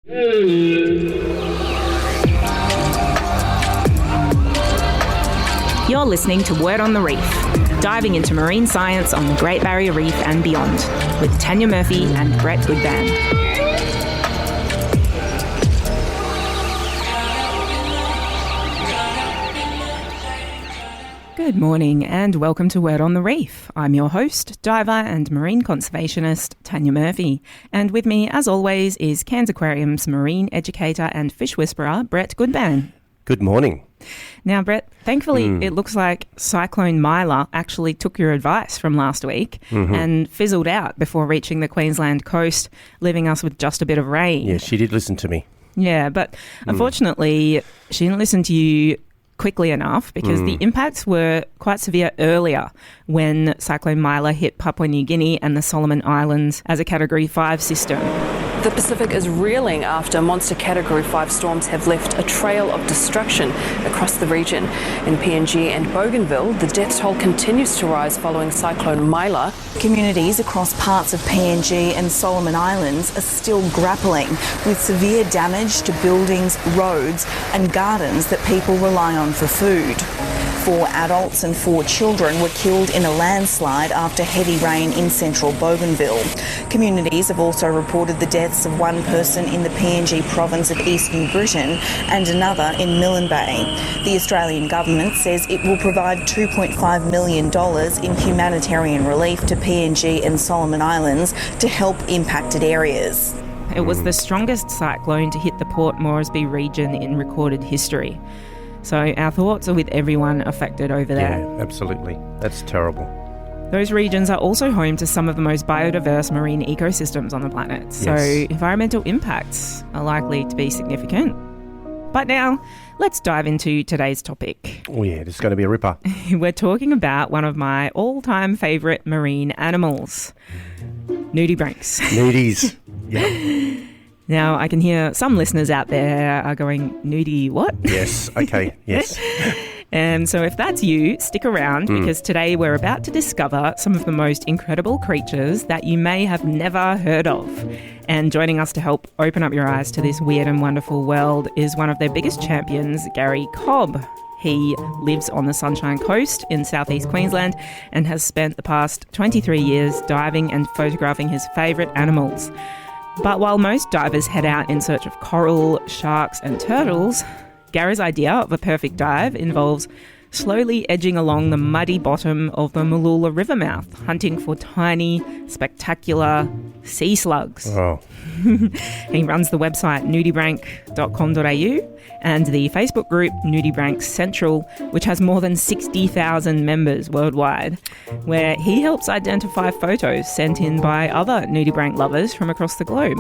You're listening to Word on the Reef, diving into marine science on the Great Barrier Reef and beyond, with Tanya Murphy and Brett Goodband. Good morning and welcome to Word on the Reef. I'm your host, diver and marine conservationist Tanya Murphy. And with me, as always, is Cairns Aquarium's marine educator and fish whisperer, Brett Goodband. Good morning. Now, Brett, thankfully, it looks like Cyclone Myla actually took your advice from last week and fizzled out before reaching the Queensland coast, leaving us with just a bit of rain. Yeah, she did listen to me. Yeah, but unfortunately, she didn't listen to you quickly enough because the impacts were quite severe earlier when Cyclone Myla hit Papua New Guinea and the Solomon Islands as a Category 5 system. The Pacific is reeling after monster Category 5 storms have left a trail of destruction across the region. In PNG and Bougainville, the death toll continues to rise following Cyclone Myla. Communities across parts of PNG and Solomon Islands are still grappling with severe damage to buildings, roads and gardens that people rely on for food. 4 adults and 4 children were killed in a landslide after heavy rain in central Bougainville. Communities have also reported the deaths of 1 person in the PNG province of East New Britain and another in Milne Bay. The Australian government says it will provide $2.5 million in humanitarian relief to PNG and Solomon Islands to help impacted areas. It was the strongest cyclone to hit the Port Moresby region in recorded history. So our thoughts are with everyone affected over there. Yeah, absolutely. That's terrible. Those regions are also home to some of the most biodiverse marine ecosystems on the planet. So environmental impacts are likely to be significant. But now, let's dive into today's topic. Oh yeah, this is going to be a ripper. We're talking about one of my all-time favourite marine animals, nudibranchs. Nudies. Yeah. Now, I can hear some listeners out there are going, nudie what? Yes, okay, yes. And so if that's you, stick around because today we're about to discover some of the most incredible creatures that you may have never heard of. And joining us to help open up your eyes to this weird and wonderful world is one of their biggest champions, Gary Cobb. He lives on the Sunshine Coast in southeast Queensland and has spent the past 23 years diving and photographing his favourite animals. But while most divers head out in search of coral, sharks and turtles, Gary's idea of a perfect dive involves slowly edging along the muddy bottom of the Mooloolah River mouth, hunting for tiny, spectacular sea slugs. Oh. He runs the website nudibranch.com.au and the Facebook group Nudibranchs Central, which has more than 60,000 members worldwide, where he helps identify photos sent in by other nudibranch lovers from across the globe.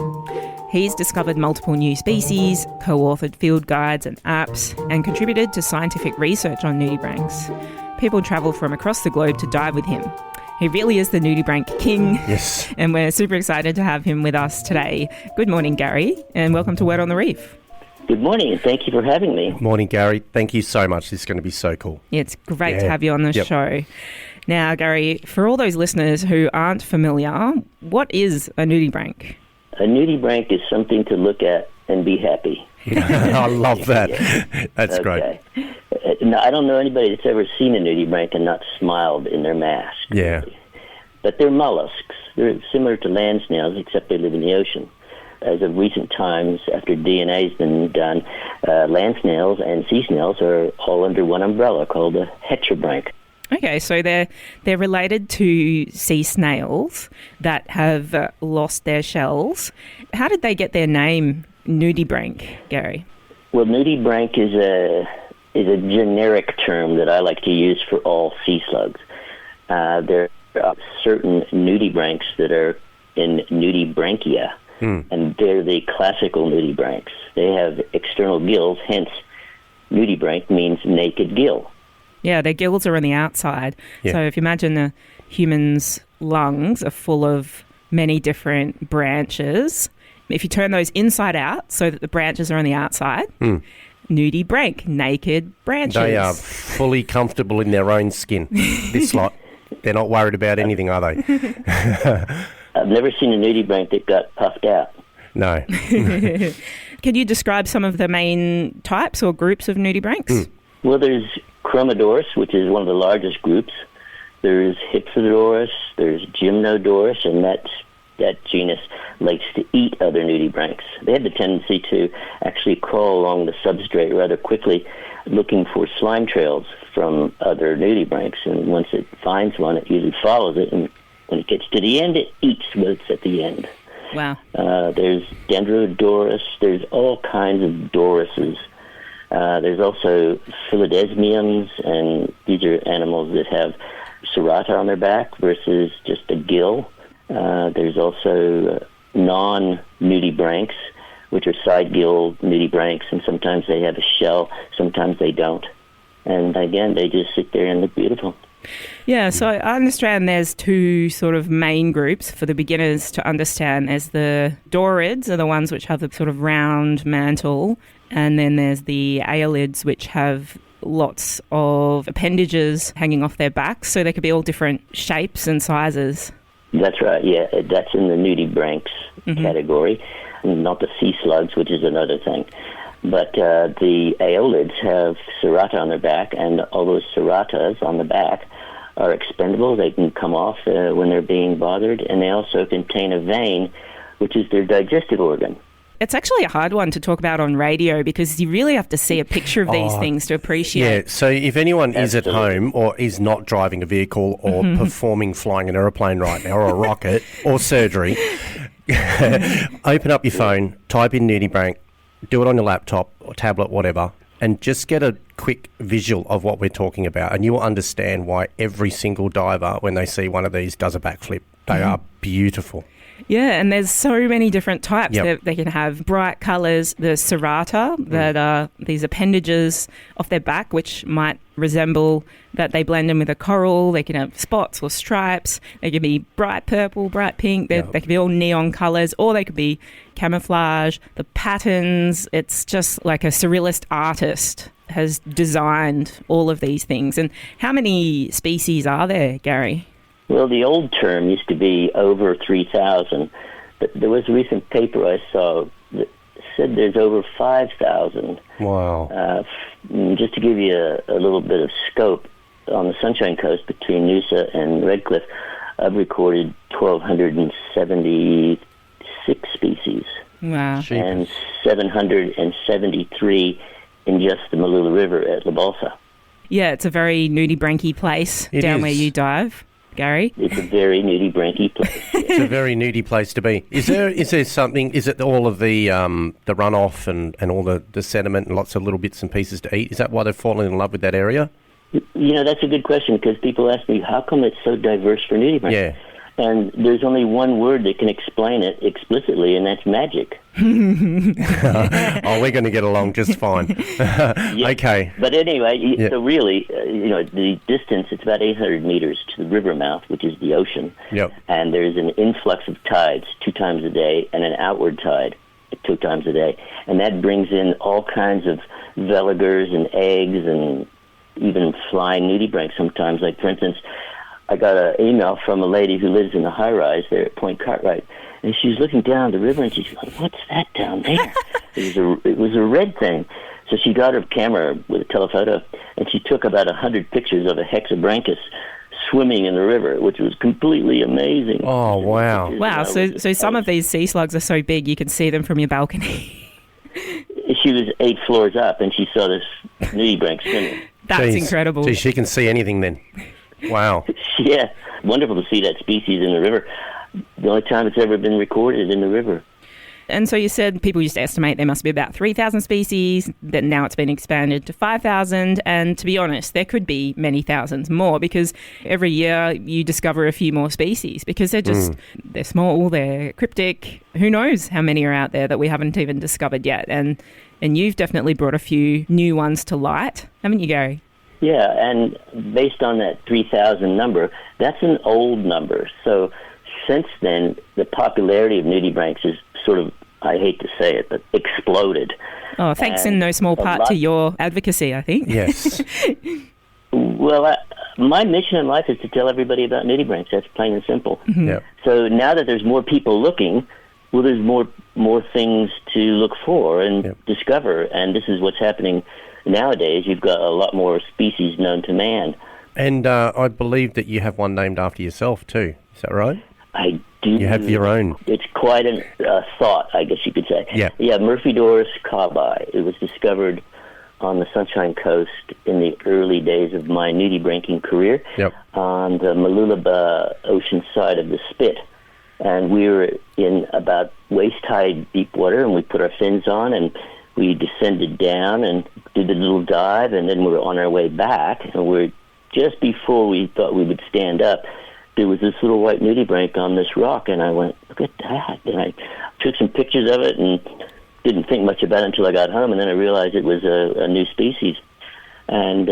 He's discovered multiple new species, co-authored field guides and apps, and contributed to scientific research on nudibranchs. People travel from across the globe to dive with him. He really is the nudibranch king. Yes. And we're super excited to have him with us today. Good morning, Gary, and welcome to Word on the Reef. Good morning, and thank you for having me. Morning, Gary. Thank you so much. This is going to be so cool. It's great to have you on the show. Now, Gary, for all those listeners who aren't familiar, what is a nudibranch? A nudibranch is something to look at and be happy. I love that. Yeah. That's okay. great. No, I don't know anybody that's ever seen a nudibranch and not smiled in their mask. Yeah. But they're mollusks. They're similar to land snails, except they live in the ocean. As of recent times, after DNA has been done, land snails and sea snails are all under one umbrella called a heterobranch. Okay, so they're related to sea snails that have lost their shells. How did they get their name, nudibranch, Gary? Well, nudibranch is a generic term that I like to use for all sea slugs. There are certain nudibranchs that are in nudibranchia, and they're the classical nudibranchs. They have external gills, hence nudibranch means naked gill. Yeah, their gills are on the outside. Yeah. So if you imagine a human's lungs are full of many different branches, if you turn those inside out so that the branches are on the outside, nudibranch, naked branches. They are fully comfortable in their own skin, this lot. They're not worried about anything, are they? I've never seen a nudibranch that got puffed out. No. Can you describe some of the main types or groups of nudibranchs? Well, there's Chromodorus, which is one of the largest groups. There's Hypsodorus, there's Gymnodorus, and that genus likes to eat other nudibranchs. They have the tendency to actually crawl along the substrate rather quickly, looking for slime trails from other nudibranchs. And once it finds one, it usually follows it, and when it gets to the end, it eats what's at the end. Wow. There's Dendrodorus. There's all kinds of Doruses. There's also Philodesmiums, and these are animals that have serrata on their back versus just a gill. There's also non-nudibranchs, which are side-gill nudibranchs, and sometimes they have a shell, sometimes they don't. And again, they just sit there and look beautiful. Yeah, so I understand there's two sort of main groups for the beginners to understand. There's the Dorids, are the ones which have the sort of round mantle, and then there's the Aeolids, which have lots of appendages hanging off their backs, so they could be all different shapes and sizes. That's right, yeah. That's in the nudibranchs category, not the sea slugs, which is another thing. But the Aeolids have serrata on their back, and all those serratas on the back are expendable. They can come off when they're being bothered, and they also contain a vein, which is their digestive organ. It's actually a hard one to talk about on radio because you really have to see a picture of these things to appreciate. Yeah, so if anyone is at home or is not driving a vehicle or performing flying an aeroplane right now or a rocket or surgery, open up your phone, type in nudibranch, do it on your laptop or tablet, whatever, and just get a quick visual of what we're talking about, and you will understand why every single diver, when they see one of these, does a backflip. They are beautiful. Yeah, and there's so many different types. Yep. They can have bright colours, the serrata, that are these appendages off their back, which might resemble that they blend in with a coral. They can have spots or stripes. They can be bright purple, bright pink. They can be all neon colours, or they could be camouflage. The patterns, it's just like a surrealist artist has designed all of these things. And how many species are there, Gary? Well, the old term used to be over 3,000, but there was a recent paper I saw that said there's over 5,000. Wow. Just to give you a little bit of scope, on the Sunshine Coast between Noosa and Redcliffe, I've recorded 1,276 species. Wow. And 773 in just the Malula River at La Balsa. Yeah, it's a very nudibranch-y place down where you dive, Gary. It's a very nudibranch-y place. It's a very nudie place to be. Is there something? Is it all of the runoff and all the sediment and lots of little bits and pieces to eat? Is that why they've fallen in love with that area? You know, that's a good question, because people ask me, how come it's so diverse for nudibranchs? Yeah. And there's only one word that can explain it explicitly, and that's magic. Oh, we're going to get along just fine. Okay. But anyway, so really, the distance, it's about 800 meters to the river mouth, which is the ocean. Yep. And there's an influx of tides 2 times a day and an outward tide 2 times a day. And that brings in all kinds of veligers and eggs and even flying nudibranchs sometimes. Like, for instance, I got an email from a lady who lives in a high-rise there at Point Cartwright, and she's looking down the river, and she's like, what's that down there? It was a red thing. So she got her camera with a telephoto, and she took about 100 pictures of a hexabranchus swimming in the river, which was completely amazing. Oh, wow. Wow, so some of these sea slugs are so big you can see them from your balcony. She was 8 floors up, and she saw this nudibranch swimming. That's incredible. Gee, she can see anything then. Wow. Yeah, wonderful to see that species in the river. The only time it's ever been recorded in the river. And so you said people used to estimate there must be about 3,000 species, that now it's been expanded to 5,000. And to be honest, there could be many thousands more, because every year you discover a few more species, because they're small, they're cryptic. Who knows how many are out there that we haven't even discovered yet. And you've definitely brought a few new ones to light, haven't you, Gary? Yeah, and based on that 3,000 number, that's an old number. So since then, the popularity of nudibranchs is sort of, I hate to say it, but exploded. Oh, thanks in no small part to your advocacy, I think. Yes. Well, my mission in life is to tell everybody about nudibranchs. That's plain and simple. Mm-hmm. Yep. So now that there's more people looking, well, there's more things to look for and discover, and this is what's happening nowadays. You've got a lot more species known to man. And I believe that you have one named after yourself too. Is that right? I do. You have your own. It's quite a thought, I guess you could say. Yeah. Yeah, Murphydoris caubi. It was discovered on the Sunshine Coast in the early days of my nudibranching career on the Mooloolaba ocean side of the Spit. And we were in about waist-high deep water, and we put our fins on, and we descended down and did a little dive, and then we were on our way back, and we're just before we thought we would stand up, there was this little white nudibranch on this rock, and I went, look at that. And I took some pictures of it and didn't think much about it until I got home, and then I realized it was a new species. And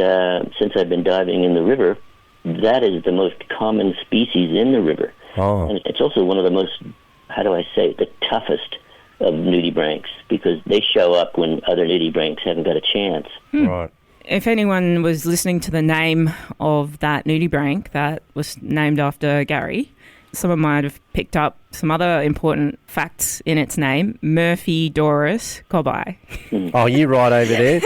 since I've been diving in the river, that is the most common species in the river. Oh. And it's also one of the most, the toughest of nudibranchs, because they show up when other nudibranchs haven't got a chance. Right. If anyone was listening to the name of that nudibranch that was named after Gary, someone might have picked up some other important facts in its name. Murphydoris caubi. Oh, you right over there.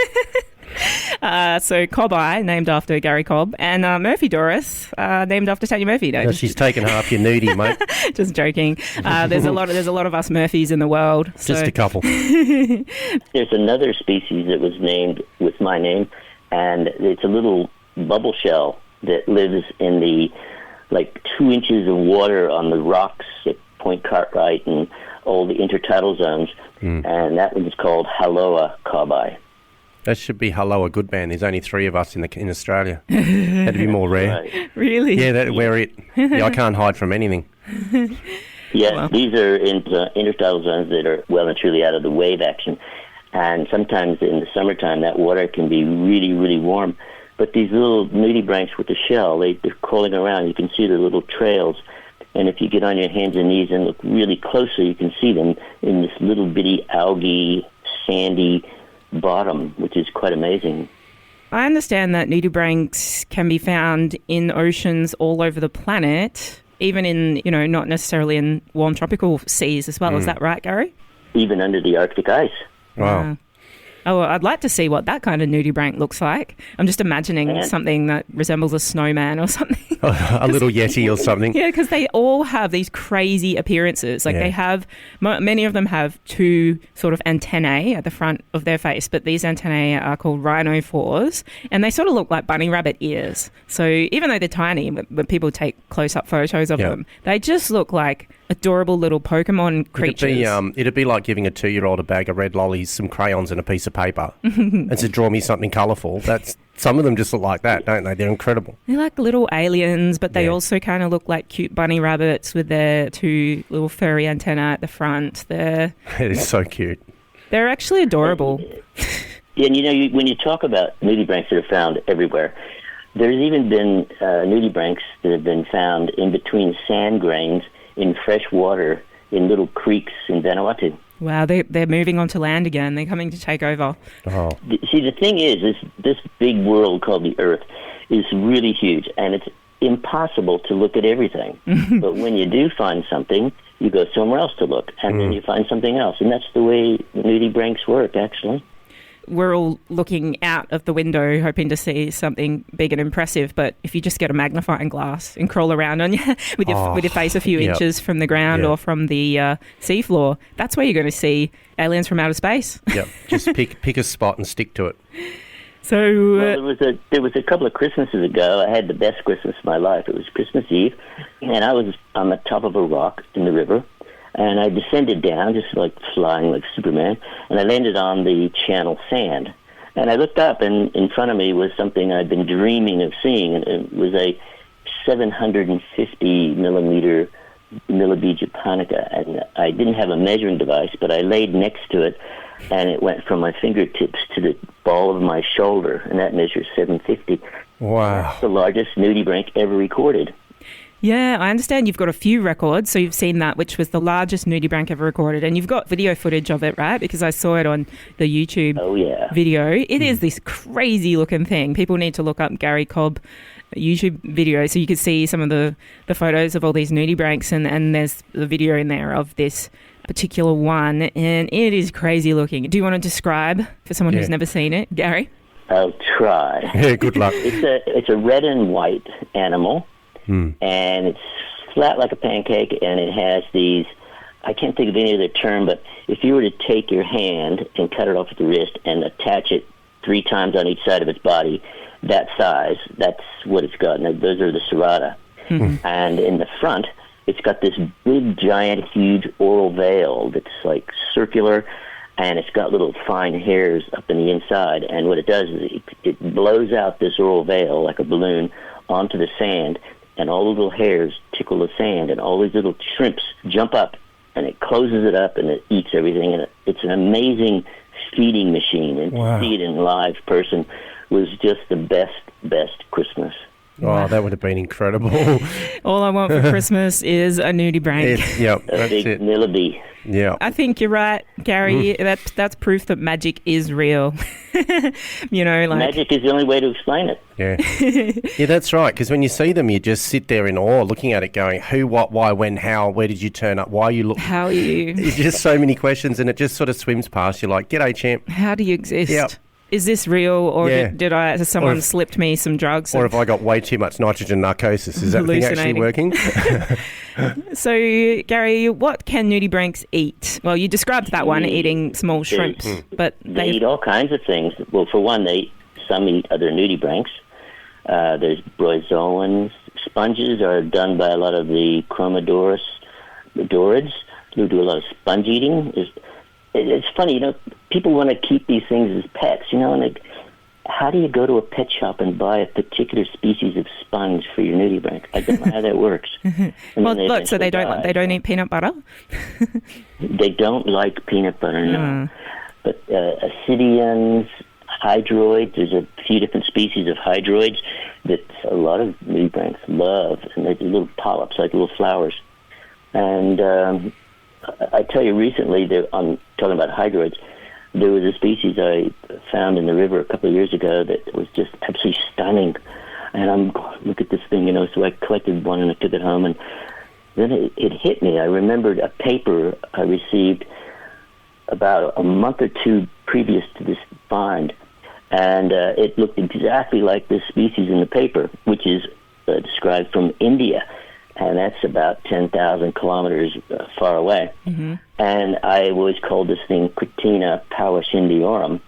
So caubi, named after Gary Cobb, and Murphydoris, named after Tanya Murphy. No, She's taken half your nudie, mate. Just joking. There's a lot of us Murphys in the world. Just a couple. There's another species that was named with my name, and it's a little bubble shell that lives in the 2 inches of water on the rocks at Point Cartwright and all the intertidal zones, and that one's called Haloa caubi. That should be Hello, a good band. There's only 3 of us in Australia. That'd be more rare. Right. Really? Yeah, we're it. Yeah, I can't hide from anything. Yeah, these are intertidal zones that are well and truly out of the wave action. And sometimes in the summertime, that water can be really, really warm. But these little nudibranchs with the shell, they're crawling around. You can see their little trails. And if you get on your hands and knees and look really closely, you can see them in this little bitty algae, sandy bottom, which is quite amazing. I understand that nudibranchs can be found in oceans all over the planet, even in, not necessarily in warm tropical seas as well. Is that right, Gary? Even under the Arctic ice. Wow. Oh, well, I'd like to see what that kind of nudibranch looks like. I'm just imagining something that resembles a snowman or something. A little yeti or something. Yeah, because they all have these crazy appearances. They have, many of them have 2 sort of antennae at the front of their face, but these antennae are called rhinophores, and they sort of look like bunny rabbit ears. So even though they're tiny, when people take close-up photos of them, they just look like adorable little Pokemon creatures. It'd be like giving a 2-year-old a bag of red lollies, some crayons and a piece of paper and to draw me something colourful. Some of them just look like that, don't they? They're incredible. They're like little aliens, but they also kind of look like cute bunny rabbits with their 2 little furry antennae at the front. It is so cute. They're actually adorable. Yeah, and when you talk about nudibranchs that are found everywhere, there's even been nudibranchs that have been found in between sand grains in fresh water in little creeks in Vanuatu. Wow, they're moving onto land again. They're coming to take over. Oh. See, the thing is this big world called the Earth is really huge, and it's impossible to look at everything. But when you do find something, you go somewhere else to look, and then you find something else. And that's the way nudibranchs work, actually. We're all looking out of the window hoping to see something big and impressive, but if you just get a magnifying glass and crawl around on with your face a few inches from the ground or from the seafloor, that's where you're going to see aliens from outer space. Yep, just pick a spot and stick to it. So there was a couple of Christmases ago. I had the best Christmas of my life. It was Christmas Eve, and I was on the top of a rock in the river. And I descended down, just like flying like Superman, and I landed on the channel sand. And I looked up, and in front of me was something I'd been dreaming of seeing, and it was a 750 millimeter Millibee japonica. And I didn't have a measuring device, but I laid next to it, and it went from my fingertips to the ball of my shoulder, and that measures 750. Wow. That's the largest nudibranch ever recorded. Yeah, I understand you've got a few records. So you've seen that, which was the largest nudibranch ever recorded. And you've got video footage of it, right? Because I saw it on the YouTube video. It is this crazy looking thing. People need to look up Gary Cobb YouTube video so you can see some of the photos of all these nudibranchs. And there's the video in there of this particular one, and it is crazy looking. Do you want to describe for someone who's never seen it, Gary? I'll try. Yeah, good luck. It's a red and white animal, and it's flat like a pancake, and it has these, I can't think of any other term, but if you were to take your hand and cut it off at the wrist and attach it 3 times on each side of its body, that size, that's what it's got. And those are the serrata. And in the front, it's got this big, giant, huge oral veil that's like circular, and it's got little fine hairs up in the inside. And what it does is it blows out this oral veil like a balloon onto the sand, and all the little hairs tickle the sand, and all these little shrimps jump up, and it closes it up, and it eats everything. And it's an amazing feeding machine. And to see it in live person was just the best Christmas. Oh, that would have been incredible. All I want for Christmas is a nudibranch. A big millibee. Yeah. I think you're right, Gary. That's proof that magic is real. Magic is the only way to explain it. Yeah. Yeah, that's right. Because when you see them, you just sit there in awe, looking at it, going, "Who, what, why, when, how? Where did you turn up? Why are you look? How are you?" It's just so many questions, and it just sort of swims past you, like, "G'day, champ. How do you exist? Yep. Is this real, or has someone slipped me some drugs? Or have I got way too much nitrogen narcosis? Is that thing actually working?" So, Gary, what can nudibranchs eat? Well, you described that one, eating small shrimps. But they eat all kinds of things. Well, for one, some eat other nudibranchs. There's bryozoans. Sponges are done by a lot of the chromodorids, who do a lot of sponge eating. It's funny, people want to keep these things as pets, and how do you go to a pet shop and buy a particular species of sponge for your nudibranch? I don't know how that works. Well, look, so they don't eat peanut butter? They don't like peanut butter, no. But ascidians, hydroids, there's a few different species of hydroids that a lot of nudibranchs love, and they're little polyps, like little flowers. And I tell you, recently, I'm talking about hydroids, there was a species I found in the river a couple of years ago that was just absolutely stunning. And I'm going, look at this thing, so I collected one and I took it home. And then it hit me. I remembered a paper I received about a month or two previous to this find. And it looked exactly like this species in the paper, which is described from India. And that's about 10,000 kilometers far away. And I always called this thing Critina pauashindiorum,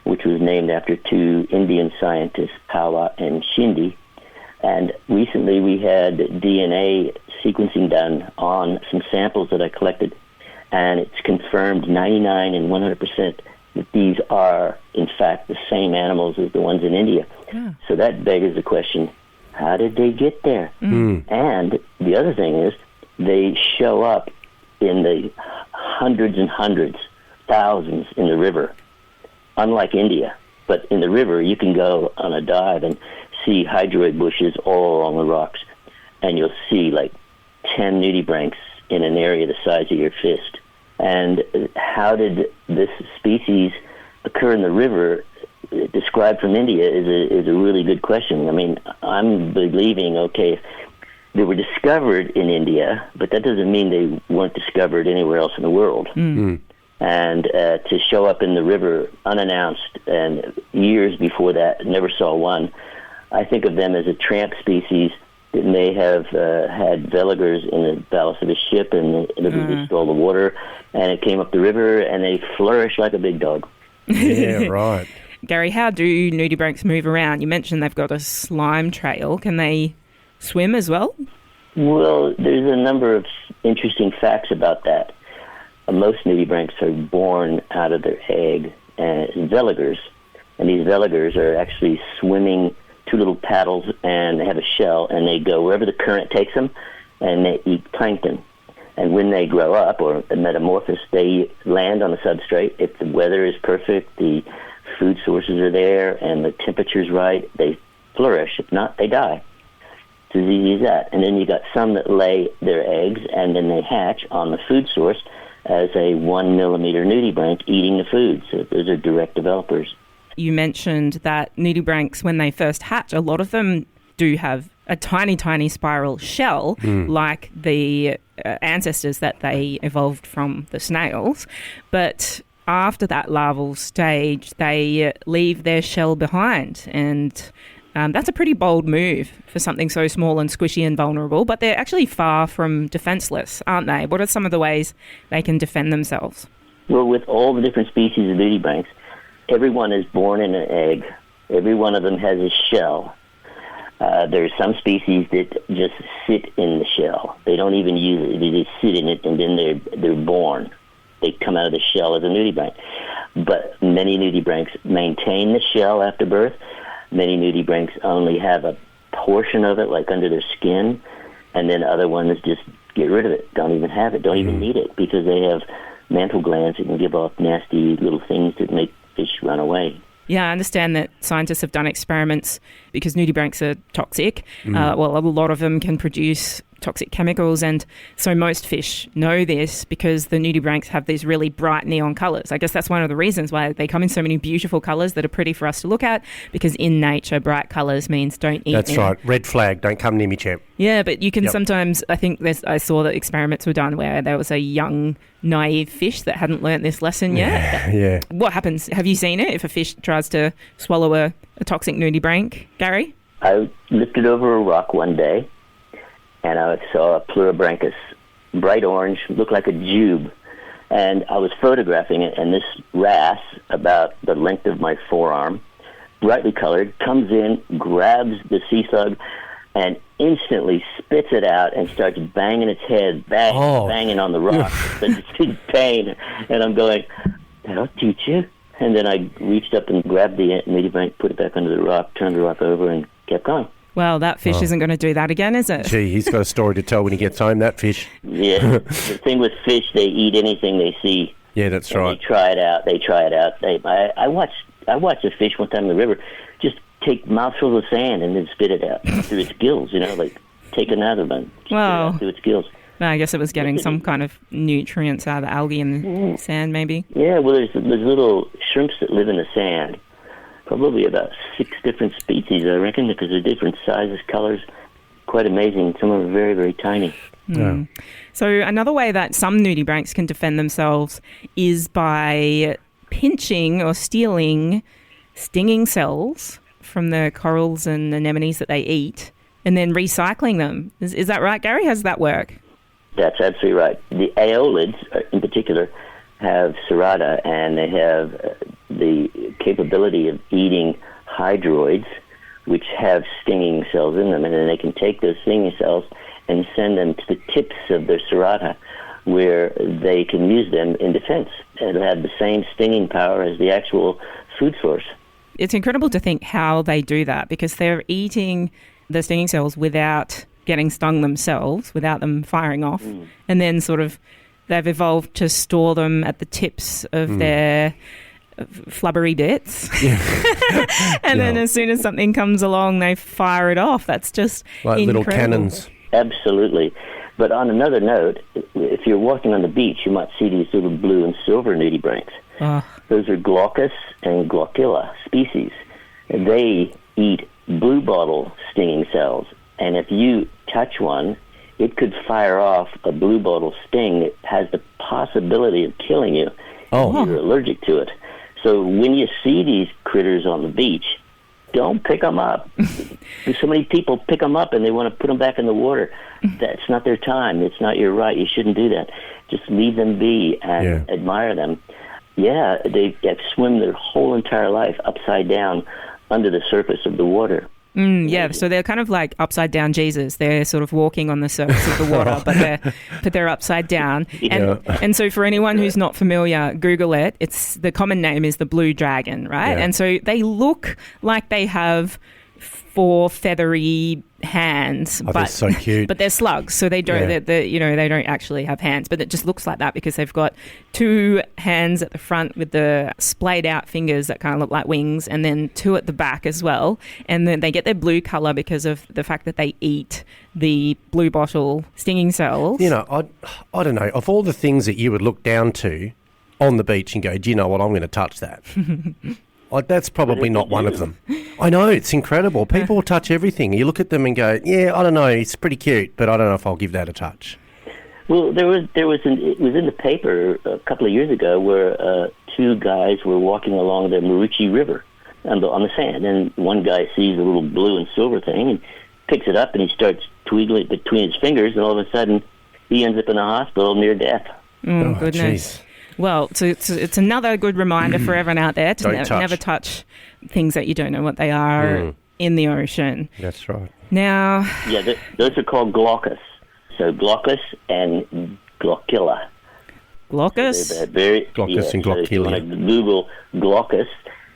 which was named after 2 Indian scientists, Pawa and Shindi. And recently we had DNA sequencing done on some samples that I collected, and it's confirmed 99 and 100% that these are, in fact, the same animals as the ones in India. Yeah. So that begs the question, how did they get there? And the other thing is, they show up in the hundreds and hundreds, thousands in the river, unlike India. But in the river, you can go on a dive and see hydroid bushes all along the rocks, and you'll see like 10 nudibranchs in an area the size of your fist. And how did this species occur in the river, described from India, is a really good question. I mean, I'm believing, if they were discovered in India, but that doesn't mean they weren't discovered anywhere else in the world. And to show up in the river unannounced, and years before that, never saw one, I think of them as a tramp species that may have had veligers in the ballast of a ship, and it stole the water, and it came up the river, and they flourished like a big dog. Yeah, right. Gary, how do nudibranchs move around? You mentioned they've got a slime trail. Can they swim as well? Well, there's a number of interesting facts about that. Most nudibranchs are born out of their egg as veligers, and these veligers are actually swimming 2 little paddles, and they have a shell, and they go wherever the current takes them, and they eat plankton. And when they grow up, or metamorphose, they land on the substrate. If the weather is perfect, the food sources are there, and the temperature's right, they flourish. If not, they die. It's as easy as that. And then you got some that lay their eggs, and then they hatch on the food source as a 1 millimeter nudibranch eating the food. So those are direct developers. You mentioned that nudibranchs, when they first hatch, a lot of them do have a tiny, tiny spiral shell, like the ancestors that they evolved from the snails. But after that larval stage, they leave their shell behind, and that's a pretty bold move for something so small and squishy and vulnerable, but they're actually far from defenseless, aren't they? What are some of the ways they can defend themselves? Well, with all the different species of nudibranchs, everyone is born in an egg. Every one of them has a shell. There's some species that just sit in the shell. They don't even use it. They just sit in it, and then they're born. They come out of the shell as a nudibranch. But many nudibranchs maintain the shell after birth. Many nudibranchs only have a portion of it, like under their skin, and then other ones just get rid of it, don't even have it, don't even need it, because they have mantle glands that can give off nasty little things that make fish run away. Yeah, I understand that scientists have done experiments because nudibranchs are toxic. Well, a lot of them can produce toxic chemicals, and so most fish know this because the nudibranchs have these really bright neon colours. I guess that's one of the reasons why they come in so many beautiful colours that are pretty for us to look at, because in nature, bright colours means don't eat That's me. right. Red flag, don't come near me, champ. Yeah, but you can sometimes, I think I saw that experiments were done where there was a young, naive fish that hadn't learnt this lesson yet. Yeah. What happens? Have you seen it if a fish tries to swallow a toxic nudibranch, Gary? I lifted over a rock one day, and I saw a Pluribranchus, bright orange, looked like a jube. And I was photographing it, and this wrasse, about the length of my forearm, brightly colored, comes in, grabs the sea slug, and instantly spits it out and starts banging its head, banging on the rock. It's in pain. And I'm going, that'll teach you. And then I reached up and grabbed the nudibranch, put it back under the rock, turned the rock over, and kept going. Well, that fish isn't going to do that again, is it? Gee, he's got a story to tell when he gets home, that fish. Yeah. The thing with fish, they eat anything they see. Yeah, that's right. They try it out. I watched a fish one time in the river just take mouthfuls of sand and then spit it out through its gills, like take another one. Wow. Through its gills. No, I guess it was getting some kind of nutrients out of the algae in the sand, maybe. Yeah, well, there's little shrimps that live in the sand. Probably about 6 different species, I reckon, because they're different sizes, colors. Quite amazing. Some of them are very, very tiny. Yeah. So another way that some nudibranchs can defend themselves is by pinching or stealing stinging cells from the corals and anemones that they eat and then recycling them. Is that right, Gary? How does that work? That's absolutely right. The aeolids, in particular, have serrata, and they have the capability of eating hydroids, which have stinging cells in them, and then they can take those stinging cells and send them to the tips of their serrata, where they can use them in defense. It'll have the same stinging power as the actual food source. It's incredible to think how they do that, because they're eating the stinging cells without getting stung themselves, without them firing off, and then sort of they've evolved to store them at the tips of their flubbery bits. And then as soon as something comes along, they fire it off. That's just like incredible. little cannons. Absolutely. But on another note, if you're walking on the beach, you might see these little blue and silver nudibranchs. Those are Glaucus and Glaucilla species. They eat bluebottle stinging cells. And if you touch one, it could fire off a bluebottle sting that has the possibility of killing you if you're allergic to it. So when you see these critters on the beach, don't pick them up. So many people pick them up and they want to put them back in the water. That's not their time. It's not your right. You shouldn't do that. Just leave them be and admire them. Yeah, they swim their whole entire life upside down under the surface of the water. So they're kind of like upside down Jesus. They're sort of walking on the surface of the water, but they're upside down. And so for anyone who's not familiar, Google it. It's the common name is the blue dragon, right? Yeah. And so they look like they have 4 feathery hands, They're so cute. but they're slugs, so they don't. They don't actually have hands, but it just looks like that because they've got 2 hands at the front with the splayed out fingers that kind of look like wings, and then 2 at the back as well. And then they get their blue color because of the fact that they eat the blue bottle stinging cells. I don't know. Of all the things that you would look down to on the beach and go, do you know what? I'm going to touch that. That's probably not one of them. I know, it's incredible. People will touch everything. You look at them and go, yeah, I don't know, it's pretty cute, but I don't know if I'll give that a touch. Well, it was in the paper a couple of years ago where two guys were walking along the Marucci River on the sand, and one guy sees a little blue and silver thing and picks it up, and he starts twiggling it between his fingers, and all of a sudden he ends up in the hospital near death. Oh, goodness. Geez. Well, so it's another good reminder for everyone out there to never touch things that you don't know what they are in the ocean. That's right. Now... Yeah, those are called glaucus. So glaucus and glaucilla. Glaucus? So glaucus and glaucilla. So if you want to Google glaucus,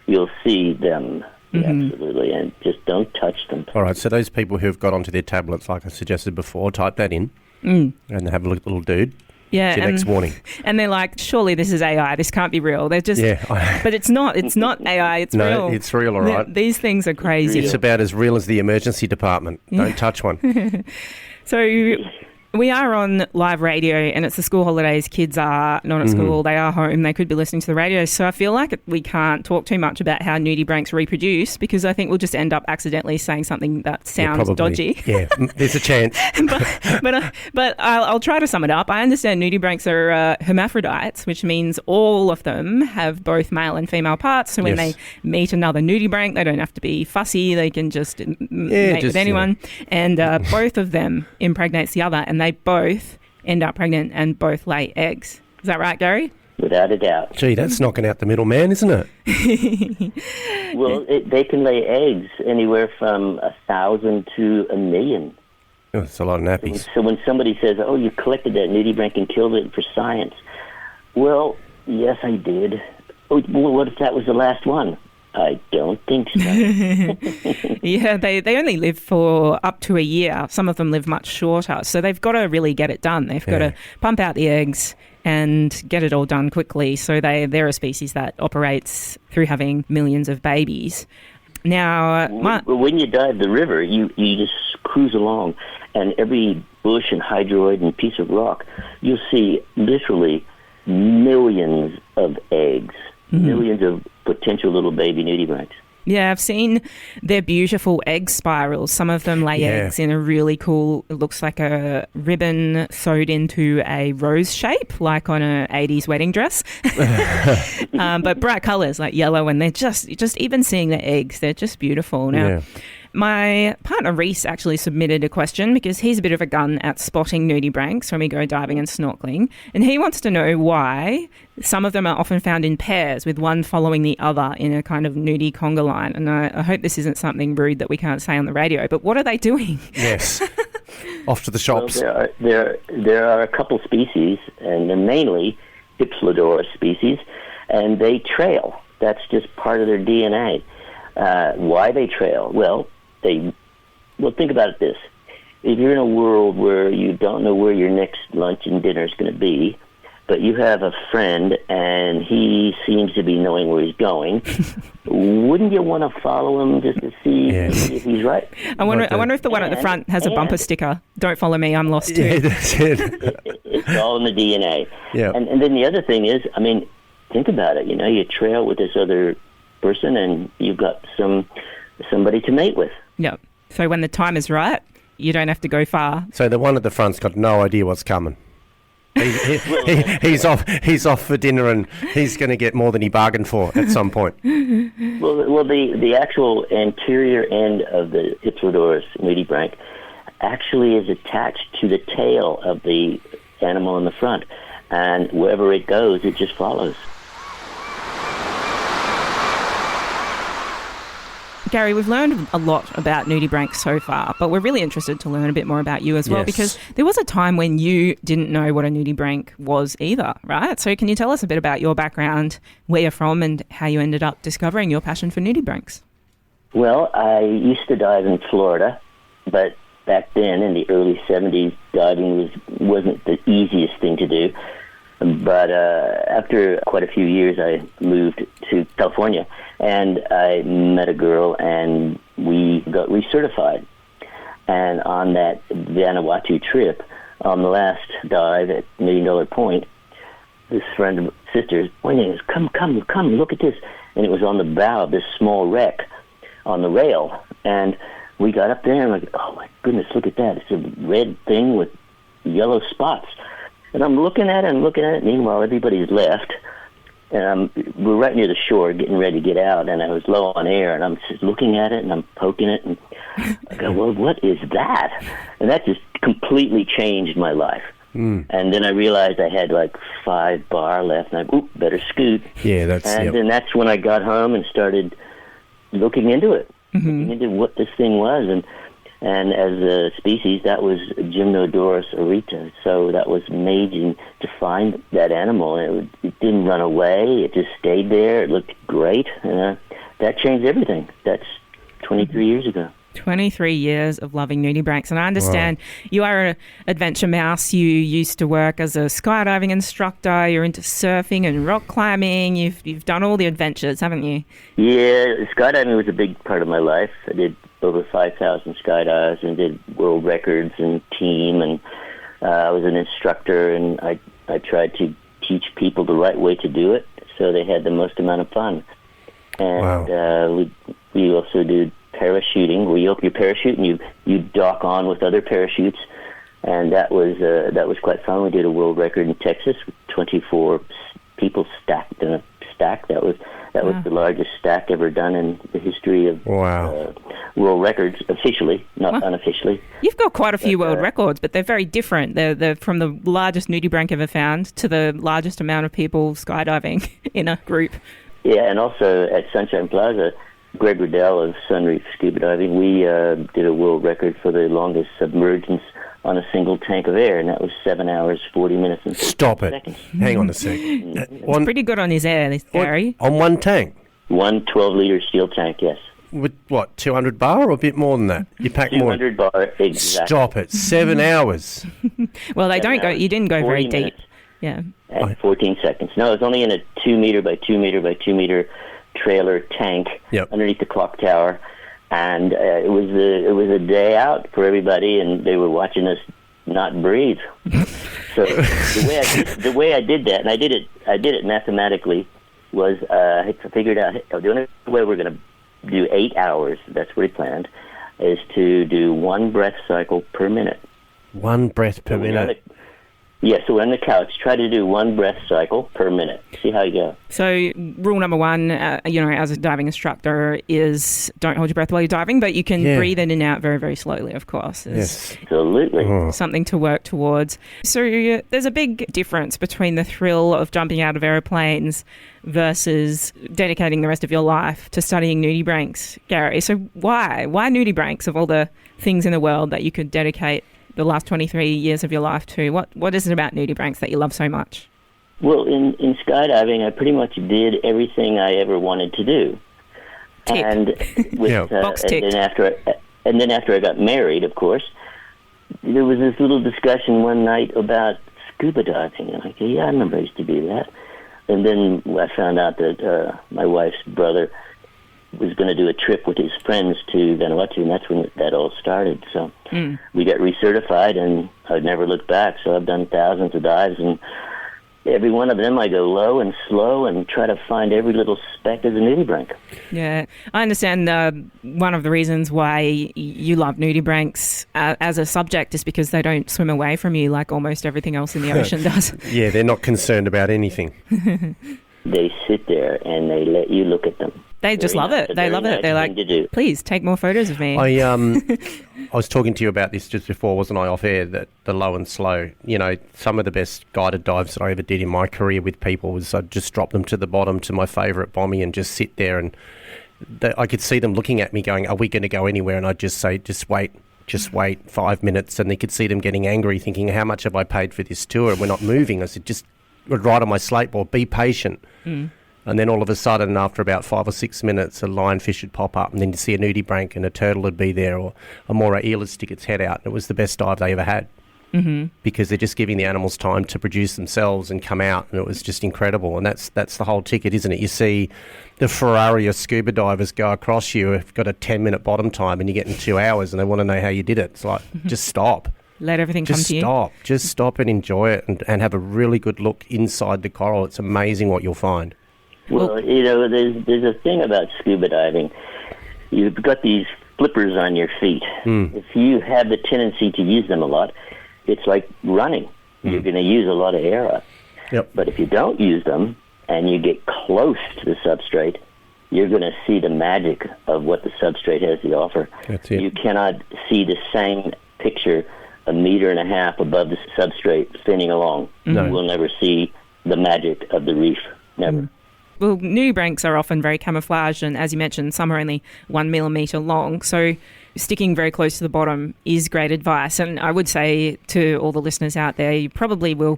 you'll see them. Absolutely, and just don't touch them. All right, so those people who've got onto their tablets, like I suggested before, type that in and they have a look, little dude. Yeah, your next warning. And they're like, surely this is AI. This can't be real. They're just, but it's not. It's not AI. It's real. No, it's real, all right. These things are crazy. It's about as real as the emergency department. Don't touch one. So we are on live radio, and it's the school holidays. Kids are not at school. They are home. They could be listening to the radio. So I feel like we can't talk too much about how nudibranchs reproduce, because I think we'll just end up accidentally saying something that sounds dodgy. Yeah, there's a chance. but I'll try to sum it up. I understand nudibranchs are hermaphrodites, which means all of them have both male and female parts. So when they meet another nudibranch, they don't have to be fussy. They can just mate with anyone. And both of them impregnates the other, and they both end up pregnant and both lay eggs. Is that right, Gary? Without a doubt. Gee, that's knocking out the middleman, isn't it? Well, they can lay eggs anywhere from 1,000 to 1,000,000. Oh, that's a lot of nappies. So when somebody says, "Oh, you collected that nudibranch and killed it for science," well, yes, I did. Oh, well, what if that was the last one? I don't think so. Yeah, they only live for up to a year. Some of them live much shorter. So they've got to really get it done. They've got to pump out the eggs and get it all done quickly. So they're a species that operates through having millions of babies. Now, when you dive the river, you just cruise along, and every bush and hydroid and piece of rock, you'll see literally millions of eggs. Millions of potential little baby nudibranchs. Yeah, I've seen their beautiful egg spirals. Some of them lay eggs in a really cool, it looks like a ribbon sewed into a rose shape, like on a 80s wedding dress. But bright colours, like yellow, and they're just even seeing the eggs, they're just beautiful. Now, my partner Reese actually submitted a question because he's a bit of a gun at spotting nudibranchs when we go diving and snorkeling, and he wants to know why some of them are often found in pairs, with one following the other in a kind of nudie conga line. And I hope this isn't something rude that we can't say on the radio, but what are they doing? Yes. Off to the shops. Well, there are a couple species, and they're mainly Hypsilodorus species, and they trail. That's just part of their DNA. Why they trail? Well, think about it this. If you're in a world where you don't know where your next lunch and dinner is going to be, but you have a friend and he seems to be knowing where he's going, wouldn't you want to follow him just to see if he's right? I wonder if the one at the front has a bumper sticker. Don't follow me, I'm lost too. Yeah, that's it. It's all in the DNA. Yeah. And then the other thing is, I mean, think about it. You know, you trail with this other person and you've got somebody to mate with. Yeah. So when the time is right, you don't have to go far. So the one at the front's got no idea what's coming. He's off for dinner, and he's going to get more than he bargained for at some point. Well, the actual anterior end of the Hypsilodorus nudibranch actually is attached to the tail of the animal in the front, and wherever it goes, it just follows. Gary, we've learned a lot about nudibranchs so far, but we're really interested to learn a bit more about you as well, because there was a time when you didn't know what a nudibranch was either, right? So can you tell us a bit about your background, where you're from, and how you ended up discovering your passion for nudibranchs? Well, I used to dive in Florida, but back then in the early 70s, diving wasn't the easiest thing to do. But after quite a few years, I moved to California, and I met a girl, and we got recertified. And on that Vanuatu trip, on the last dive at $1 Million Point, this friend of sister's pointing, come, look at this. And it was on the bow of this small wreck on the rail. And we got up there, and like, oh my goodness, look at that. It's a red thing with yellow spots. And I'm looking at it. Meanwhile, everybody's left. And we're right near the shore, getting ready to get out, and I was low on air, and I'm just looking at it, and I'm poking it, and I go, well, what is that? And that just completely changed my life. And then I realized I had like 5 bar left, and I better scoot. Yeah, then that's when I got home and started looking into it, looking into what this thing was, and as a species, that was Gymnodorus aurita. So that was amazing to find that animal. It didn't run away. It just stayed there. It looked great. That changed everything. That's 23 years ago. 23 years of loving nudibranchs. And I understand you are an adventure mouse. You used to work as a skydiving instructor. You're into surfing and rock climbing. You've done all the adventures, haven't you? Yeah, skydiving was a big part of my life. I did over 5,000 skydives and did world records and team. And I was an instructor, and I tried to teach people the right way to do it so they had the most amount of fun. And we also do parachuting, where you open your parachute and you dock on with other parachutes, and that was quite fun. We did a world record in Texas with 24 people stacked in a stack. That was the largest stack ever done in the history of world records, officially, not unofficially. You've got quite a few world records, but they're very different. They're from the largest nudibranch ever found to the largest amount of people skydiving in a group. Yeah, and also at Sunshine Plaza, Greg Riddell of Sunreef Scuba Diving, we did a world record for the longest submergence on a single tank of air, and that was 7 hours, 40 minutes, and 15 seconds. Hang on a sec. It's pretty good on his air, Gary. On one tank? One 12-liter steel tank, yes. With what, 200 bar or a bit more than that? You pack 200 more? 200 bar, exactly. Stop it. 7 hours. Well, they don't go. You didn't go very deep. Minutes. Yeah. And 14 seconds. No, it was only in a 2 meter by 2 meter by 2 meter trailer tank underneath the clock tower, and it was a day out for everybody, and they were watching us not breathe. So the way I did that, and I did it mathematically, was I figured out the only way we're going to do 8 hours. That's what we planned, is to do 1 breath cycle per minute. 1 breath per minute. So we're on the couch. Try to do 1 breath cycle per minute. See how you go. So rule number 1, as a diving instructor, is don't hold your breath while you're diving, but you can breathe in and out very, very slowly, of course. Yes. Absolutely. Something to work towards. So there's a big difference between the thrill of jumping out of aeroplanes versus dedicating the rest of your life to studying nudibranchs, Gary. So why nudibranchs, of all the things in the world that you could dedicate the last 23 years of your life to? What is it about nudibranchs that you love so much? Well, in skydiving, I pretty much did everything I ever wanted to do. Tick. And with, box ticked. And then after I got married, of course, there was this little discussion one night about scuba diving. And I go, I remember I used to do that. And then I found out that my wife's brother was going to do a trip with his friends to Vanuatu, and that's when that all started. So we got recertified, and I've never looked back. So I've done thousands of dives, and every one of them I go low and slow and try to find every little speck of the nudibranch. Yeah, I understand one of the reasons why you love nudibranchs as a subject is because they don't swim away from you like almost everything else in the ocean does. Yeah, they're not concerned about anything. They sit there and they let you look at them. They just love it. They love it. They're like, please take more photos of me. I was talking to you about this just before, wasn't I, off air, that the low and slow, some of the best guided dives that I ever did in my career with people was I'd just drop them to the bottom to my favourite bombie and just sit there, and I could see them looking at me going, are we going to go anywhere? And I'd just say, just wait 5 minutes, and they could see them getting angry, thinking, how much have I paid for this tour? And we're not moving. I said, just write on my slate board, be patient. And then all of a sudden, after about 5 or 6 minutes, a lionfish would pop up, and then you'd see a nudibranch and a turtle would be there, or a moray eel would stick its head out. And it was the best dive they ever had, because they're just giving the animals time to produce themselves and come out, and it was just incredible. And that's the whole ticket, isn't it? You see the Ferrari of scuba divers go across you, have got a 10-minute bottom time, and you get in 2 hours, and they want to know how you did it. It's like, just stop. Let everything come to you. Just stop and enjoy it, and have a really good look inside the coral. It's amazing what you'll find. Well, there's a thing about scuba diving. You've got these flippers on your feet. If you have the tendency to use them a lot, it's like running. You're going to use a lot of air up. Yep. But if you don't use them and you get close to the substrate, you're going to see the magic of what the substrate has to offer. That's it. You cannot see the same picture 1.5 meters above the substrate spinning along. No. You will never see the magic of the reef. Never. Well, nudibranchs are often very camouflaged, and as you mentioned, some are only 1 millimetre long. So sticking very close to the bottom is great advice. And I would say to all the listeners out there, you probably will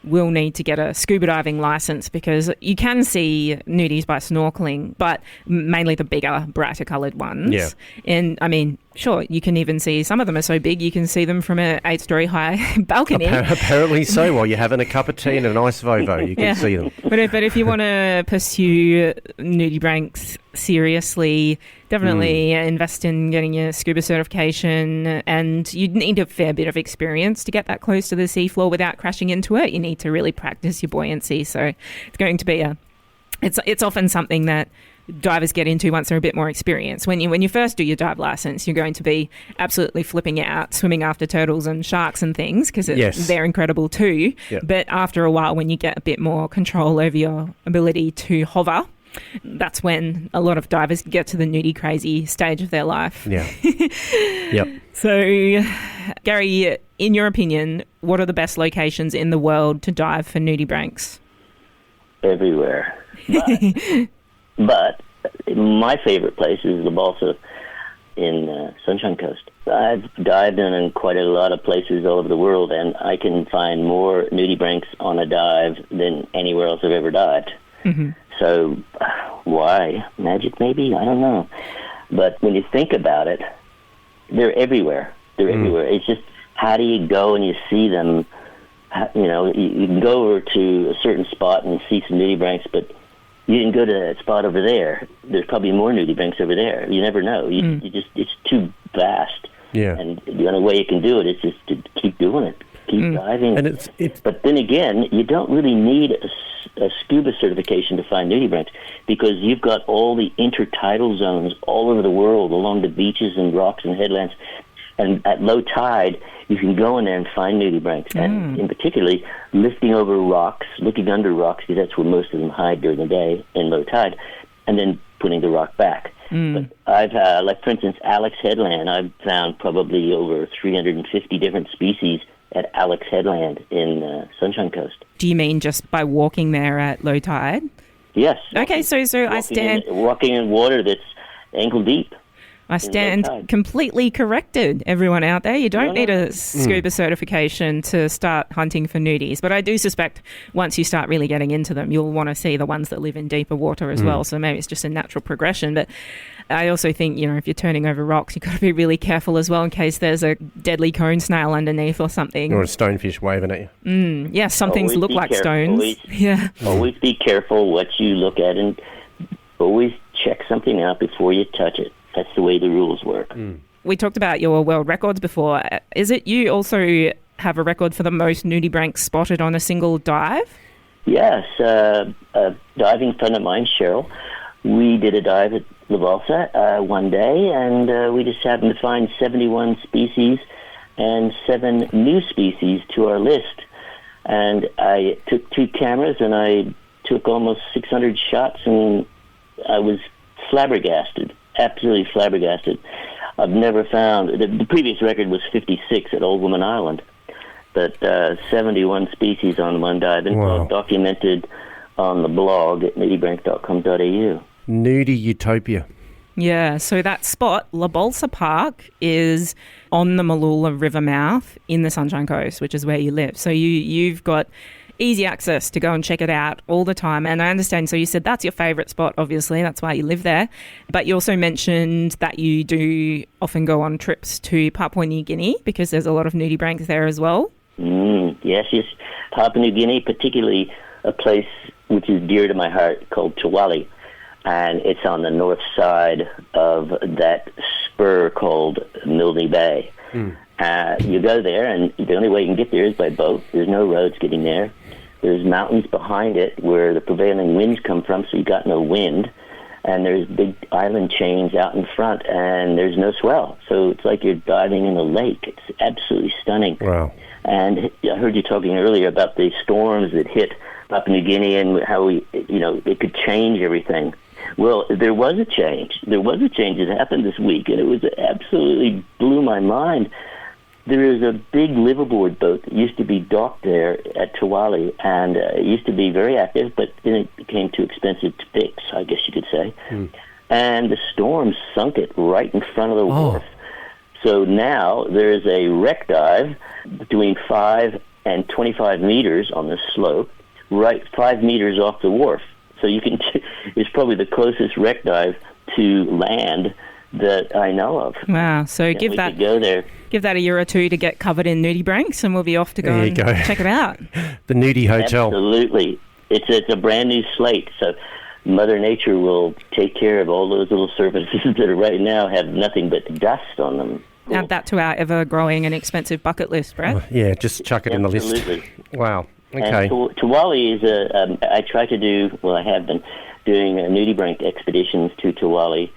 need to get a scuba diving license, because you can see nudies by snorkeling, but mainly the bigger, brighter coloured ones. Yeah. And I mean, sure, you can even see, some of them are so big you can see them from an 8-story high balcony. Apparently so. While you're having a cup of tea and a nice Vovo, you can see them. But if you want to pursue nudibranchs seriously, definitely invest in getting your scuba certification, and you need a fair bit of experience to get that close to the seafloor without crashing into it. You need to really practice your buoyancy. So it's going to be it's often something that divers get into once they're a bit more experienced. When you first do your dive license, you're going to be absolutely flipping out, swimming after turtles and sharks and things, because they're incredible too. Yep. But after a while, when you get a bit more control over your ability to hover, that's when a lot of divers get to the nudie crazy stage of their life. Yeah. Yep. So, Gary, in your opinion, what are the best locations in the world to dive for nudibranchs? Everywhere. But my favorite place is La Balsa in Sunshine Coast. I've dived in quite a lot of places all over the world, and I can find more nudibranchs on a dive than anywhere else I've ever dived. Mm-hmm. So why? Magic maybe? I don't know. But when you think about it, they're everywhere. They're everywhere. It's just, how do you go and you see them? You know, you can go over to a certain spot and see some nudibranchs, but you can go to that spot over there. There's probably more nudibranchs over there. You never know. You just, it's too vast. Yeah. And the only way you can do it is just to keep doing it. Keep diving. And it's But then again, you don't really need a scuba certification to find nudibranchs, because you've got all the intertidal zones all over the world along the beaches and rocks and headlands. And at low tide, you can go in there and find nudibranchs. And in particularly, lifting over rocks, looking under rocks, because that's where most of them hide during the day in low tide, and then putting the rock back. But I've, like for instance, Alex Headland, I've found probably over 350 different species at Alex Headland in Sunshine Coast. Do you mean just by walking there at low tide? Yes. Okay, so I stand... walking in water that's ankle deep. I stand completely corrected, everyone out there. You don't need a scuba certification to start hunting for nudies. But I do suspect once you start really getting into them, you'll want to see the ones that live in deeper water as well. So maybe it's just a natural progression. But I also think, you know, if you're turning over rocks, you've got to be really careful as well in case there's a deadly cone snail underneath or something. Or a stonefish waving at you. Yeah, some things look like stones. Always be careful what you look at, and always check something out before you touch it. That's the way the rules work. We talked about your world records before. Is it you also have a record for the most nudibranchs spotted on a single dive? Yes. A diving friend of mine, Cheryl, we did a dive at La Balsa one day, and we just happened to find 71 species and 7 new species to our list. And I took 2 cameras, and I took almost 600 shots, and I was flabbergasted. Absolutely flabbergasted. I've never found... The previous record was 56 at Old Woman Island, but 71 species on one dive, and all documented on the blog at nudibranch.com.au. Nudie Utopia. Yeah, so that spot, La Balsa Park, is on the Mooloolah River mouth in the Sunshine Coast, which is where you live. So you've got easy access to go and check it out all the time. And I understand, so you said that's your favourite spot, obviously, that's why you live there. But you also mentioned that you do often go on trips to Papua New Guinea, because there's a lot of nudibranchs there as well. Yes. Papua New Guinea, particularly a place which is dear to my heart called Chawali. And it's on the north side of that spur called Milne Bay. You go there, and the only way you can get there is by boat. There's no roads getting there. There's mountains behind it where the prevailing winds come from, so you got no wind. And there's big island chains out in front, and there's no swell. So it's like you're diving in a lake. It's absolutely stunning. Wow. And I heard you talking earlier about the storms that hit Papua New Guinea and how it could change everything. Well, there was a change. There was a change that happened this week, and it was absolutely blew my mind. There is a big liveaboard boat that used to be docked there at Tawali, and it used to be very active, but then it became too expensive to fix, I guess you could say. And the storm sunk it right in front of the wharf. So now there's a wreck dive between 5 and 25 meters on the slope, right 5 meters off the wharf. So you can, it's probably the closest wreck dive to land that I know of. Wow! So give that a year or two to get covered in nudibranchs, and we'll be off to go check it out. The Nudie Hotel. Absolutely, it's a brand new slate. So Mother Nature will take care of all those little surfaces that are right now have nothing but dust on them. Cool. Add that to our ever-growing and expensive bucket list, Brett. Just chuck it in the list. Wow. Okay. And Tawali is I try to do. Well, I have been doing nudibranch expeditions to Tawali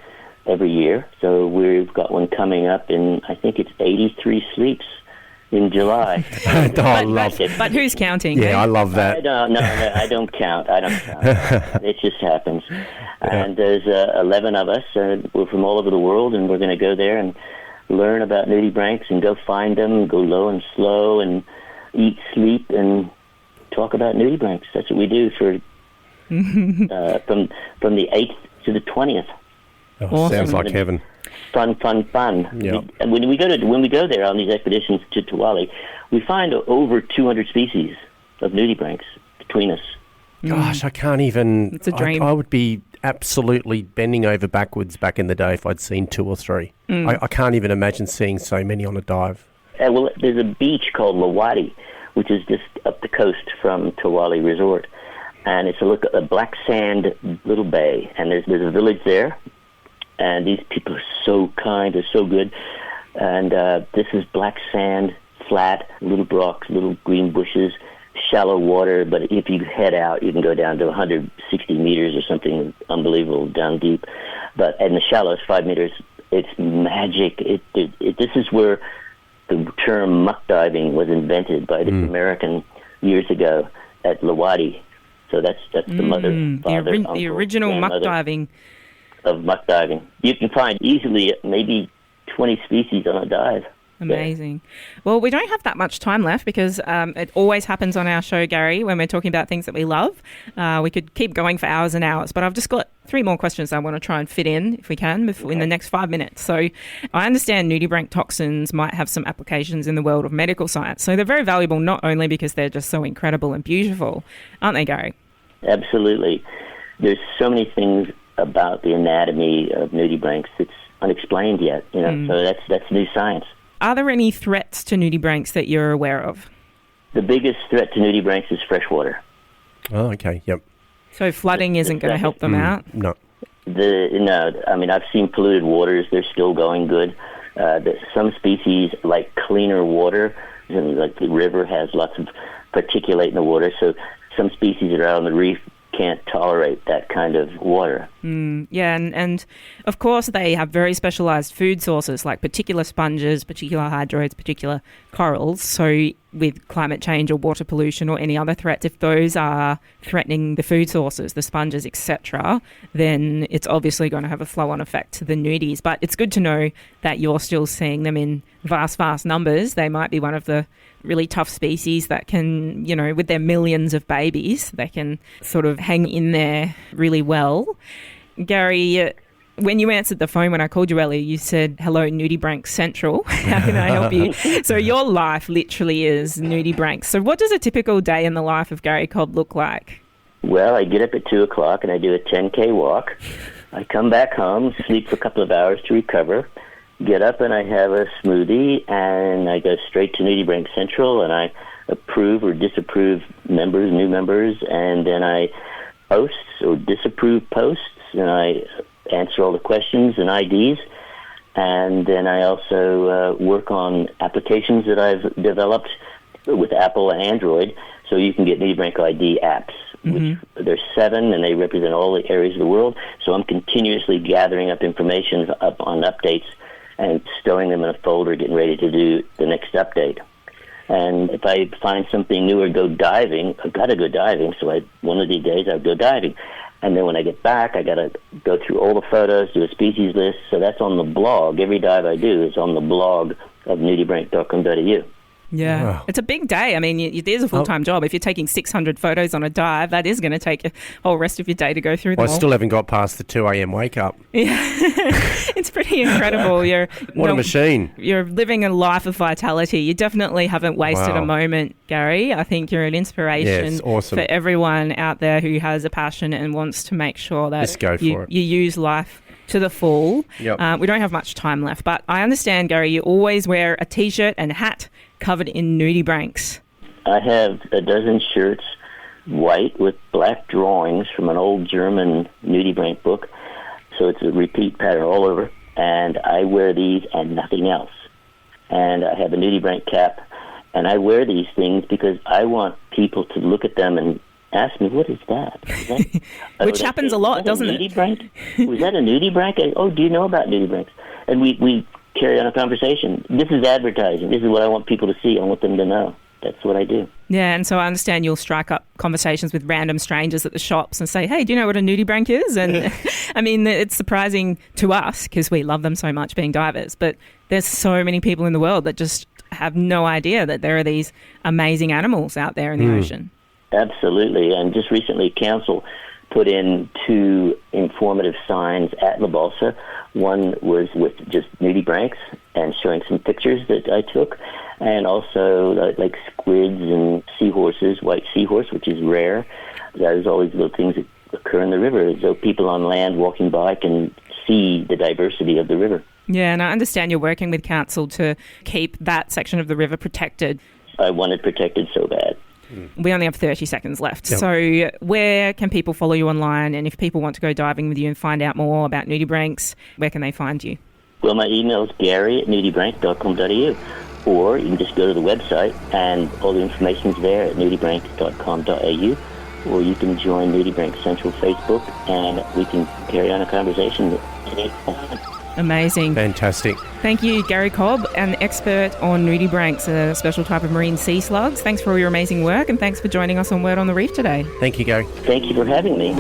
every year. So we've got one coming up in, I think it's 83 sleeps in July. But who's counting? Yeah, I love that. I don't count. It just happens. And there's 11 of us. We're from all over the world, and we're going to go there and learn about nudibranchs and go find them, go low and slow, and eat, sleep, and talk about nudibranchs. That's what we do for from the 8th to the 20th. Oh, awesome. Sounds like heaven. Fun. Yep. And when we go there on these expeditions to Tawali, we find over 200 species of nudibranchs between us. Gosh, I can't even. It's a dream. I would be absolutely bending over backwards back in the day if I'd seen 2 or 3. I can't even imagine seeing so many on a dive. Well, there's a beach called Lawadi, which is just up the coast from Tawali Resort, and it's a black sand little bay, and there's a village there. And these people are so kind, they're so good. And this is black sand, flat, little rocks, little green bushes, shallow water. But if you head out, you can go down to 160 meters or something unbelievable, down deep. But in the shallowest 5 meters, it's magic. This is where the term muck diving was invented by this American years ago at Lawadi. So that's the mother, father, uncle, the original muck diving. Of muck diving. You can find easily maybe 20 species on a dive. Amazing. Well, we don't have that much time left because it always happens on our show, Gary, when we're talking about things that we love. We could keep going for hours and hours, but I've just got 3 more questions I want to try and fit in, if we can, in the next 5 minutes. So I understand nudibranch toxins might have some applications in the world of medical science. So they're very valuable not only because they're just so incredible and beautiful, aren't they, Gary? Absolutely. There's so many things about the anatomy of nudibranchs that's unexplained yet, so that's new science. Are there any threats to nudibranchs that you're aware of? The biggest threat to nudibranchs is freshwater. Oh, okay, yep. So flooding isn't going to help them out? No. I've seen polluted waters. They're still going good. Some species like cleaner water, like the river has lots of particulate in the water, so some species that are out on the reef can't tolerate that kind of water. And of course they have very specialised food sources like particular sponges, particular hydroids, particular corals. So with climate change or water pollution or any other threats, if those are threatening the food sources, the sponges, etc., then it's obviously going to have a flow-on effect to the nudies. But it's good to know that you're still seeing them in vast numbers. They might be one of the really tough species that can, with their millions of babies, they can sort of hang in there really well. Gary, when you answered the phone when I called you earlier, you said, hello, Nudibranch Central. How can I help you? So your life literally is nudibranchs. So what does a typical day in the life of Gary Cobb look like? Well, I get up at 2 o'clock and I do a 10K walk. I come back home, sleep for a couple of hours to recover, get up and I have a smoothie, and I go straight to Nudibranch Central, and I approve or disapprove new members, and then I post or disapprove posts, and I answer all the questions and IDs, and then I also work on applications that I've developed with Apple and Android, so you can get Nudibranch ID apps. Which there's 7, and they represent all the areas of the world, so I'm continuously gathering up information on updates and storing them in a folder, getting ready to do the next update. And if I find something new or go diving, I've got to go diving. So one of these days I'll go diving. And then when I get back, I got to go through all the photos, do a species list. So that's on the blog. Every dive I do is on the blog of nudibranch.com.au. Yeah, wow. It's a big day. I mean, it is a full-time job. If you're taking 600 photos on a dive, that is going to take a whole rest of your day to go through them all. I still haven't got past the 2 a.m. wake-up. Yeah, it's pretty incredible. What a machine. You're living a life of vitality. You definitely haven't wasted a moment, Gary. I think you're an inspiration awesome. for everyone out there who has a passion and wants to make sure that you use life to the full. Yep. We don't have much time left, but I understand, Gary, you always wear a T-shirt and hat covered in nudibranchs. I have a dozen shirts, white with black drawings from an old German nudibranch book. So it's a repeat pattern all over. And I wear these and nothing else. And I have a nudibranch cap. And I wear these things because I want people to look at them and ask me, what is that? Which happens a lot, doesn't it? Was that a nudibranch? Oh, do you know about nudibranchs? And we carry on a conversation. This is advertising. This is what I want people to see. I want them to know. That's what I do. Yeah, and so I understand you'll strike up conversations with random strangers at the shops and say, hey, do you know what a nudibranch is? And I mean, it's surprising to us because we love them so much being divers, but there's so many people in the world that just have no idea that there are these amazing animals out there in the ocean. Absolutely. And just recently, Council put in 2 informative signs at La Balsa. One was with just nudibranchs and showing some pictures that I took, and also like squids and seahorses, white seahorse, which is rare. There's always little things that occur in the river, so people on land walking by can see the diversity of the river. Yeah, and I understand you're working with Council to keep that section of the river protected. I want it protected so bad. We only have 30 seconds left. Yep. So where can people follow you online? And if people want to go diving with you and find out more about nudibranchs, where can they find you? Well, my email is gary@nudibranch.com.au, or you can just go to the website and all the information is there at nudibranch.com.au, or you can join Nudibranch Central Facebook and we can carry on a conversation. Amazing. Fantastic. Thank you, Gary Cobb, an expert on nudibranchs, a special type of marine sea slugs. Thanks for all your amazing work, and thanks for joining us on Word on the Reef today. Thank you, Gary. Thank you for having me.